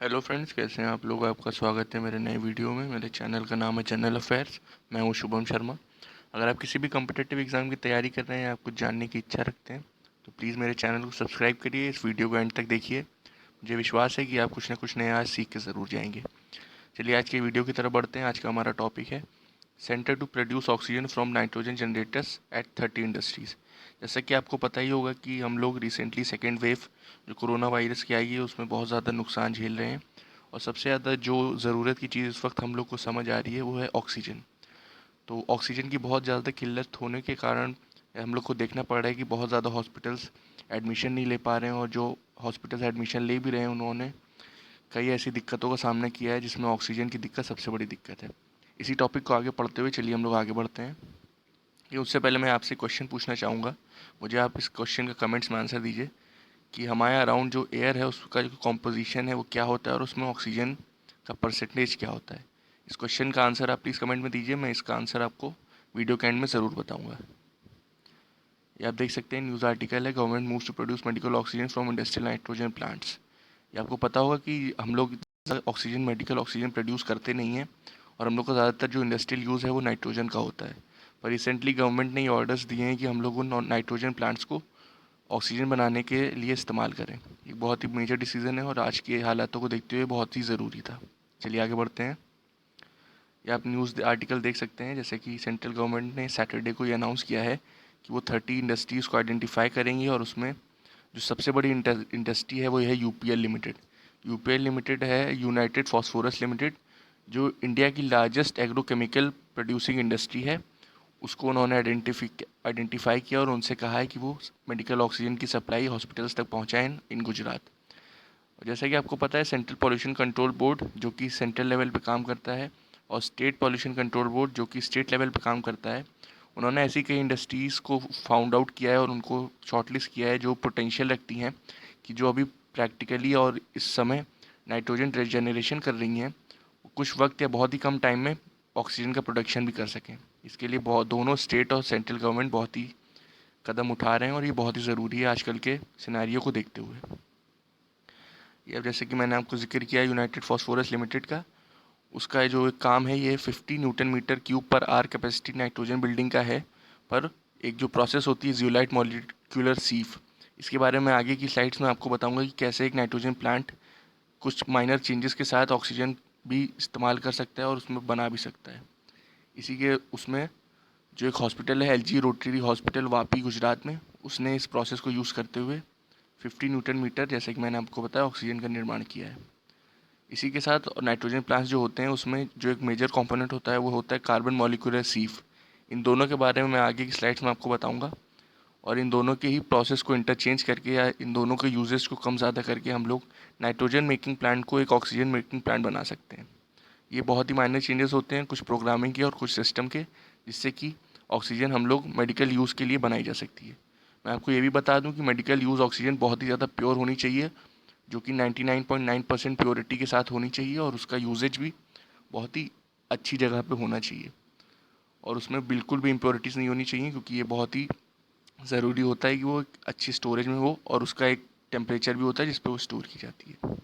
Hello friends, कैसे हैं आप लोग। आपका स्वागत है मेरे नए वीडियो में। मेरे चैनल का नाम है जनरल अफेयर्स। मैं हूं शुभम शर्मा। अगर आप किसी भी कम्पिटिटिव एग्ज़ाम की तैयारी कर रहे हैं या आप कुछ जानने की इच्छा रखते हैं तो प्लीज़ मेरे चैनल को सब्सक्राइब करिए। इस वीडियो को एंड तक देखिए। मुझे विश्वास है कि आप कुछ ना कुछ नया आज सीख के ज़रूर जाएंगे। चलिए आज के वीडियो की तरफ बढ़ते हैं। आज का हमारा टॉपिक है centre to produce oxygen from nitrogen generators at 30 industries. जैसा कि आपको पता ही होगा कि हम लोग रिसेंटली सेकेंड वेव जो कोरोना वायरस की आई है उसमें बहुत ज़्यादा नुकसान झेल रहे हैं। और सबसे ज़्यादा जो ज़रूरत की चीज़ इस वक्त हम लोग को समझ आ रही है वो है ऑक्सीजन। तो ऑक्सीजन की बहुत ज़्यादा किल्लत होने के कारण हम लोग को देखना पड़ रहा है कि बहुत ज़्यादा हॉस्पिटल्स एडमिशन नहीं ले पा रहे हैं, और जो हॉस्पिटल्स एडमिशन ले भी रहे हैं उन्होंने कई ऐसी दिक्कतों का सामना किया है जिसमें ऑक्सीजन की दिक्कत सबसे बड़ी दिक्कत है। इसी टॉपिक को आगे पढ़ते हुए चलिए हम लोग आगे बढ़ते हैं। कि उससे पहले मैं आपसे क्वेश्चन पूछना चाहूँगा। मुझे आप इस क्वेश्चन का कमेंट्स में आंसर दीजिए कि हमारे अराउंड जो एयर है उसका जो कॉम्पोजिशन है वो क्या होता है और उसमें ऑक्सीजन का परसेंटेज क्या होता है। इस क्वेश्चन का आंसर आप प्लीज़ कमेंट में दीजिए। मैं इसका आंसर आपको वीडियो के एंड में ज़रूर बताऊंगा। ये आप देख सकते हैं, न्यूज़ आर्टिकल है, government moves to produce medical oxygen from industrial nitrogen plants. ये आपको पता होगा कि हम लोग ऑक्सीजन मेडिकल ऑक्सीजन प्रोड्यूस करते नहीं हैं, और हम लोग का ज़्यादातर जो इंडस्ट्रियल यूज़ है वो नाइट्रोजन का होता है। पर रिसेंटली गवर्नमेंट ने ये ऑर्डर्स दिए हैं कि हम लोग उन नाइट्रोजन प्लांट्स को ऑक्सीजन बनाने के लिए इस्तेमाल करें। एक बहुत ही मेजर डिसीजन है और आज के हालातों को देखते हुए बहुत ही ज़रूरी था। चलिए आगे बढ़ते हैं। ये आप न्यूज़ आर्टिकल देख सकते हैं, जैसे कि सेंट्रल गवर्नमेंट ने सैटरडे को ये अनाउंस किया है कि वो 30 इंडस्ट्रीज़ को आइडेंटिफाई करेंगी, और उसमें जो सबसे बड़ी इंडस्ट्री है वो है यूपीएल लिमिटेड। यूपीएल लिमिटेड है यूनाइटेड फॉस्फोरस लिमिटेड, जो इंडिया की लार्जेस्ट एग्रोकेमिकल प्रोड्यूसिंग इंडस्ट्री है। उसको उन्होंने आइडेंटिफाई किया और उनसे कहा है कि वो मेडिकल ऑक्सीजन की सप्लाई हॉस्पिटल्स तक पहुंचाएं इन गुजरात। और जैसा कि आपको पता है, सेंट्रल पॉल्यूशन कंट्रोल बोर्ड जो कि सेंट्रल लेवल पे काम करता है, और स्टेट पॉल्यूशन कंट्रोल बोर्ड जो कि स्टेट लेवल पे काम करता है, उन्होंने ऐसी कई इंडस्ट्रीज़ को फाउंड आउट किया है और उनको शॉर्टलिस्ट किया है जो पोटेंशियल रखती हैं कि जो अभी प्रैक्टिकली और इस समय नाइट्रोजन जनरेशन कर रही हैं, कुछ वक्त या बहुत ही कम टाइम में ऑक्सीजन का प्रोडक्शन भी कर सकें। इसके लिए बहुत दोनों स्टेट और सेंट्रल गवर्नमेंट बहुत ही कदम उठा रहे हैं, और ये बहुत ही ज़रूरी है आजकल के सिनेरियो को देखते हुए। ये अब जैसे कि मैंने आपको जिक्र किया यूनाइटेड फॉस्फोरस लिमिटेड का, उसका जो एक काम है ये 50 न्यूटन मीटर क्यूब पर आर कैपेसिटी नाइट्रोजन बिल्डिंग का है। पर एक जो प्रोसेस होती है जियोलाइट मॉलिक्यूलर सीफ, इसके बारे में आगे की स्लाइड्स में आपको बताऊंगा कि कैसे एक नाइट्रोजन प्लांट कुछ माइनर चेंजेस के साथ ऑक्सीजन भी इस्तेमाल कर सकता है और उसमें बना भी सकता है। इसी के उसमें जो एक हॉस्पिटल है LG rotary hospital Vapi Gujarat में, उसने इस प्रोसेस को यूज़ करते हुए 50 न्यूटन मीटर, जैसे कि मैंने आपको बताया, ऑक्सीजन का निर्माण किया है। इसी के साथ नाइट्रोजन प्लांट्स जो होते हैं उसमें जो एक मेजर कंपोनेंट होता है वो होता है कार्बन मॉलिक्यूलर सीफ। इन दोनों के बारे में मैं आगे की स्लाइड्स में आपको बताऊंगा, और इन दोनों के ही प्रोसेस को इंटरचेंज करके या इन दोनों के यूजेस को कम ज़्यादा करके हम लोग नाइट्रोजन मेकिंग प्लांट को एक ऑक्सीजन मेकिंग प्लांट बना सकते हैं। ये बहुत ही माइनर चेंजेस होते हैं, कुछ प्रोग्रामिंग के और कुछ सिस्टम के, जिससे कि ऑक्सीजन हम लोग मेडिकल यूज़ के लिए बनाई जा सकती है। मैं आपको ये भी बता दूं कि मेडिकल यूज़ ऑक्सीजन बहुत ही ज़्यादा प्योर होनी चाहिए, जो कि 99.9% प्योरिटी के साथ होनी चाहिए, और उसका यूजेज भी बहुत ही अच्छी जगह पे होना चाहिए, और उसमें बिल्कुल भी इम्प्योरिटीज़ नहीं होनी चाहिए, क्योंकि ये बहुत ही ज़रूरी होता है कि वो एक अच्छी स्टोरेज में हो, और उसका एक टेम्परेचर भी होता है जिस पे वो स्टोर की जाती है।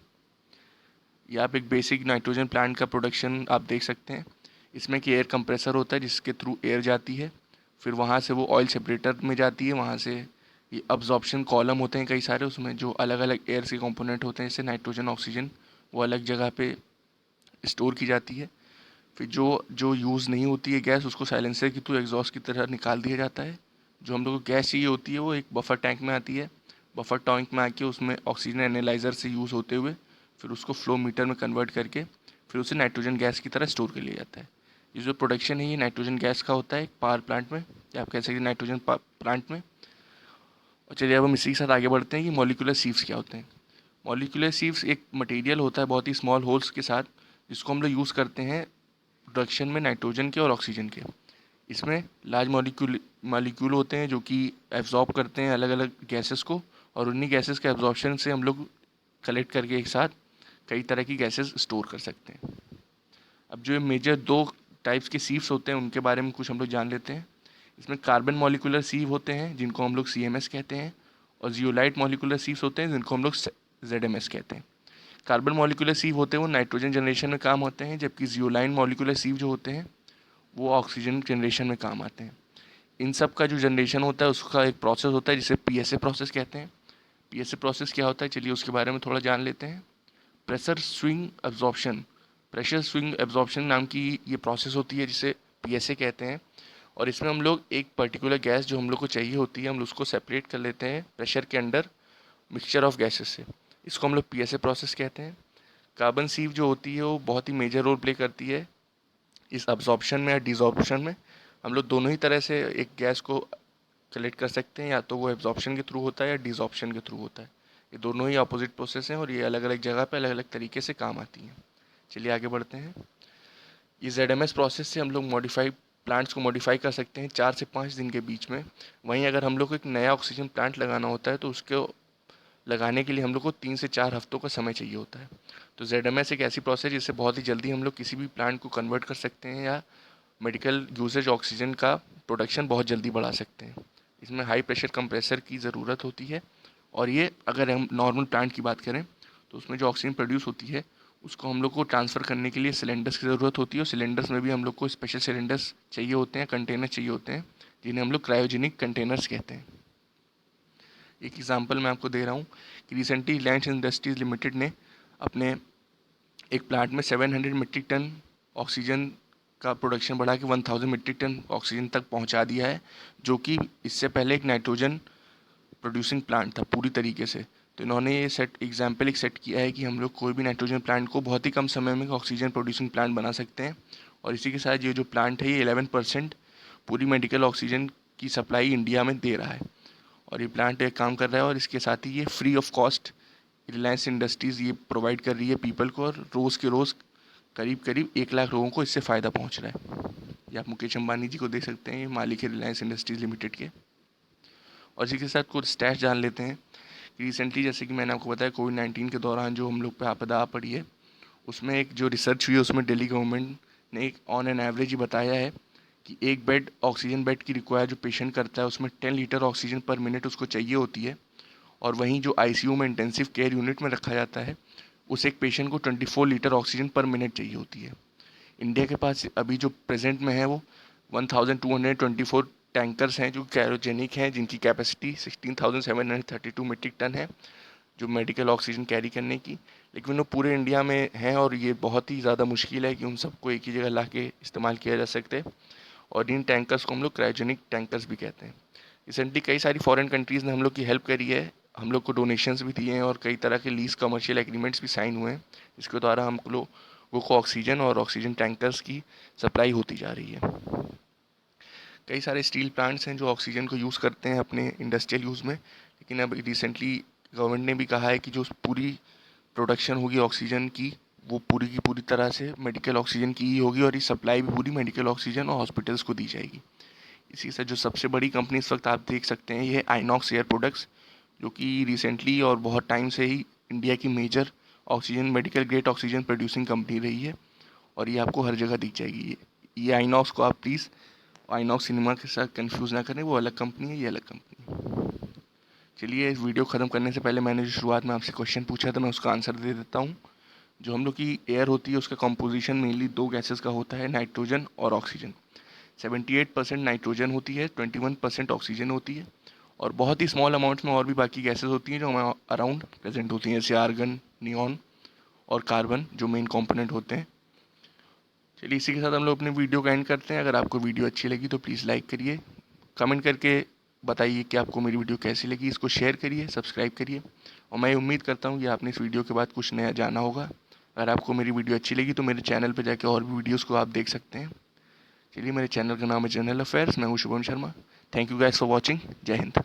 ये आप एक बेसिक नाइट्रोजन प्लांट का प्रोडक्शन आप देख सकते हैं। इसमें कि एयर कंप्रेसर होता है जिसके थ्रू एयर जाती है, फिर वहाँ से वो ऑयल सेपरेटर में जाती है, वहाँ से ये अब्जॉर्प्शन कॉलम होते हैं कई सारे, उसमें जो अलग अलग एयर के कंपोनेंट होते हैं, जैसे नाइट्रोजन ऑक्सीजन, वो अलग जगह पे स्टोर की जाती है। फिर जो जो यूज़ नहीं होती है गैस, उसको साइलेंसर के थ्रू एग्जॉस्ट की तरह निकाल दिया जाता है। जो हम लोग को गैस चाहिए होती है वो एक बफर टैंक में आती है। बफर टैंक में आके उसमें ऑक्सीजन एनालाइज़र से यूज़ होते हुए फिर उसको फ्लो मीटर में कन्वर्ट करके फिर उसे नाइट्रोजन गैस की तरह स्टोर कर लिया जाता है। ये जो प्रोडक्शन है ये नाइट्रोजन गैस का होता है एक पावर प्लांट में, या आप कह सकते हैं नाइट्रोजन प्लांट में। और चलिए अब हम इसी के साथ आगे बढ़ते हैं कि मॉलिक्यूलर सीव्स क्या होते हैं। मॉलिक्यूलर सीव्स एक मटेरियल होता है बहुत ही स्मॉल होल्स के साथ, जिसको हम लोग यूज़ करते हैं प्रोडक्शन में नाइट्रोजन के और ऑक्सीजन के। इसमें लार्ज मॉलिक्यूल होते हैं जो कि एब्जॉर्ब करते हैं अलग अलग गैसेस को, और उन्हीं गैसेस के एब्जॉर्प्शन से हम लोग कलेक्ट करके एक साथ कई तरह की गैसेस स्टोर कर सकते हैं। अब जो मेजर दो टाइप्स के सीव्स होते हैं उनके बारे में कुछ हम लोग जान लेते हैं। इसमें कार्बन मॉलिक्यूलर सीव होते हैं जिनको हम लोग CMS कहते हैं, और जियोलाइट मॉलिक्यूलर सीव्स होते हैं जिनको हम लोग ZMS कहते हैं। कार्बन मॉलिक्यूलर सीव होते हैं वो नाइट्रोजन जनरेशन में काम होते हैं, जबकि जियोलाइन मॉलिक्यूलर सीव जो होते हैं वो ऑक्सीजन जनरेशन में काम आते हैं। इन सब का जो जनरेशन होता है उसका एक प्रोसेस होता है जिसे पीएसए प्रोसेस कहते हैं। पीएसए प्रोसेस क्या होता है, चलिए उसके बारे में थोड़ा जान लेते हैं। Pressure swing absorption, pressure swing absorption नाम की ये प्रोसेस होती है जिसे पीएसए कहते हैं। और इसमें हम लोग एक पर्टिकुलर गैस जो हम लोग को चाहिए होती है हम उसको सेपरेट कर लेते हैं प्रेशर के अंडर मिक्सचर ऑफ गैसेस से। इसको हम लोग पीएसए प्रोसेस कहते हैं। कार्बन सीव जो होती है वो बहुत ही मेजर रोल प्ले करती है इस अब्जॉर्प्शन में या डिजॉर्प्शन में। हम लोग दोनों ही तरह से एक गैस को कलेक्ट कर सकते हैं, या तो वो एब्जॉर्प्शन के थ्रू होता है या डिजॉर्प्शन के थ्रू होता है। ये दोनों ही अपोजिट प्रोसेस हैं और ये अलग अलग जगह पे अलग अलग तरीके से काम आती हैं। चलिए आगे बढ़ते हैं। ये ZMS प्रोसेस से हम लोग मॉडिफाई प्लांट्स को मॉडिफाई कर सकते हैं 4 से 5 दिन के बीच में। वहीं अगर हम लोग को एक नया ऑक्सीजन प्लांट लगाना होता है तो उसको लगाने के लिए हम लोग को 3 से 4 हफ्तों का समय चाहिए होता है। तो ZMS एक ऐसी प्रोसेस जिससे बहुत ही जल्दी हम लोग किसी भी प्लांट को कन्वर्ट कर सकते हैं या मेडिकल यूजेज ऑक्सीजन का प्रोडक्शन बहुत जल्दी बढ़ा सकते हैं। इसमें हाई प्रेशर कंप्रेसर की ज़रूरत होती है, और ये अगर हम नॉर्मल प्लांट की बात करें तो उसमें जो ऑक्सीजन प्रोड्यूस होती है उसको हम लोग को ट्रांसफ़र करने के लिए सिलेंडर्स की ज़रूरत होती है, और सिलेंडर्स में भी हम लोग को स्पेशल सिलेंडर्स चाहिए होते हैं, कंटेनर चाहिए होते हैं, जिन्हें हम लोग क्रायोजेनिक कंटेनर्स कहते हैं। एक एग्जांपल मैं आपको दे रहा हूँ कि रिसेंटली रिलायंस इंडस्ट्रीज़ लिमिटेड ने अपने एक प्लांट में 700 मीट्रिक टन ऑक्सीजन का प्रोडक्शन बढ़ा के 1000 मीट्रिक टन ऑक्सीजन तक पहुंचा दिया है, जो कि इससे पहले एक नाइट्रोजन प्रोड्यूसिंग प्लांट था पूरी तरीके से। तो इन्होंने ये एक सेट किया है कि हम लोग कोई भी नाइट्रोजन प्लांट को बहुत ही कम समय में ऑक्सीजन प्रोड्यूसिंग प्लांट बना सकते हैं। और इसी के साथ ये जो प्लांट है ये 11% पूरी मेडिकल ऑक्सीजन की सप्लाई इंडिया में दे रहा है। और ये प्लांट एक काम कर रहा है, और इसके साथ ही ये free of cost Reliance industries ये प्रोवाइड कर रही है पीपल को, और रोज़ के रोज़ करीब करीब 1 लाख लोगों को इससे फ़ायदा पहुंच रहा है। ये आप मुकेश अंबानी जी को देख सकते हैं, ये मालिक है रिलायंस इंडस्ट्रीज़ लिमिटेड के। और इसी के साथ कुछ स्टैट्स जान लेते हैं कि रिसेंटली जैसे कि मैंने आपको बताया कोविड-19 के दौरान जो हम लोग पे आपदा आ पड़ी है, उसमें एक जो रिसर्च हुई है उसमें दिल्ली गवर्नमेंट ने एक ऑन एन एवरेज ही बताया है कि एक बेड ऑक्सीजन बेड की रिक्वायर जो पेशेंट करता है उसमें 10 लीटर ऑक्सीजन पर मिनट उसको चाहिए होती है। और वहीं जो आईसीयू में इंटेंसिव केयर यूनिट में रखा जाता है उस एक पेशेंट को 24 लीटर ऑक्सीजन पर मिनट चाहिए होती है। इंडिया के पास अभी जो प्रेजेंट में है वो 1224 टैंकर्स हैं जो क्रायोजेनिक हैं, जिनकी कैपेसिटी 16,732 मीट्रिक टन है जो मेडिकल ऑक्सीजन कैरी करने की। लेकिन वो पूरे इंडिया में हैं और ये बहुत ही ज़्यादा मुश्किल है कि उन सबको एक ही जगह ला के इस्तेमाल किया जा सकते। और इन टैंकर्स को हम लोग क्रायोजेनिक टैंकर्स भी कहते हैं। रिसेंटली कई सारी फॉरेन कंट्रीज़ ने हम लोग की हेल्प करी है, हम लोग को डोनेशंस भी दिए हैं और कई तरह के लीज कमर्शियल एग्रीमेंट्स भी साइन हुए हैं, जिसके द्वारा हम लोगों को ऑक्सीजन और ऑक्सीजन टैंकर्स की सप्लाई होती जा रही है। कई सारे स्टील प्लांट्स हैं जो ऑक्सीजन को यूज़ करते हैं अपने इंडस्ट्रियल यूज़ में, लेकिन अब रिसेंटली गवर्नमेंट ने भी कहा है कि जो पूरी प्रोडक्शन होगी ऑक्सीजन की वो पूरी की पूरी तरह से मेडिकल ऑक्सीजन की ही होगी, और ये सप्लाई भी पूरी मेडिकल ऑक्सीजन और हॉस्पिटल्स को दी जाएगी। इसी से जो सबसे बड़ी कंपनी इस वक्त आप देख सकते हैं ये है आइनॉक्स एयर प्रोडक्ट्स, जो कि रिसेंटली और बहुत टाइम से ही इंडिया की major oxygen medical grade oxygen producing company रही है, और ये आपको हर जगह दिख जाएगी। ये आइनॉक्स को आप प्लीज़ आइनॉक्स सिनेमा के साथ कंफ्यूज ना करें, वो अलग कंपनी है, ये अलग कंपनी है। चलिए इस वीडियो ख़त्म करने से पहले मैंने जो शुरुआत में आपसे क्वेश्चन पूछा था मैं उसका आंसर दे देता हूँ। जो हम लोग की एयर होती है उसका कंपोजिशन मेनली 2 गैसेस का होता है, नाइट्रोजन और ऑक्सीजन। 78% नाइट्रोजन होती है, 21% ऑक्सीजन होती है, और बहुत ही स्मॉल अमाउंट्स में और भी बाकी गैसेस होती हैं जो हमारे अराउंड प्रेजेंट होती हैं, जैसे आर्गन, नियॉन और कार्बन जो मेन कंपोनेंट होते हैं। चलिए इसी के साथ हम लोग अपने वीडियो का एंड करते हैं। अगर आपको वीडियो अच्छी लगी तो प्लीज़ लाइक करिए, कमेंट करके बताइए कि आपको मेरी वीडियो कैसी लगी, इसको शेयर करिए, सब्सक्राइब करिए, और मैं उम्मीद करता हूँ कि आपने इस वीडियो के बाद कुछ नया जाना होगा। अगर आपको मेरी वीडियो अच्छी लगी तो मेरे चैनल पर जाके और भी वीडियोज़ को आप देख सकते हैं। चलिए मेरे चैनल का नाम है जनरल अफेयर्स, मैं हूँ Shubham Sharma. Thank you guys for watching. जय हिंद।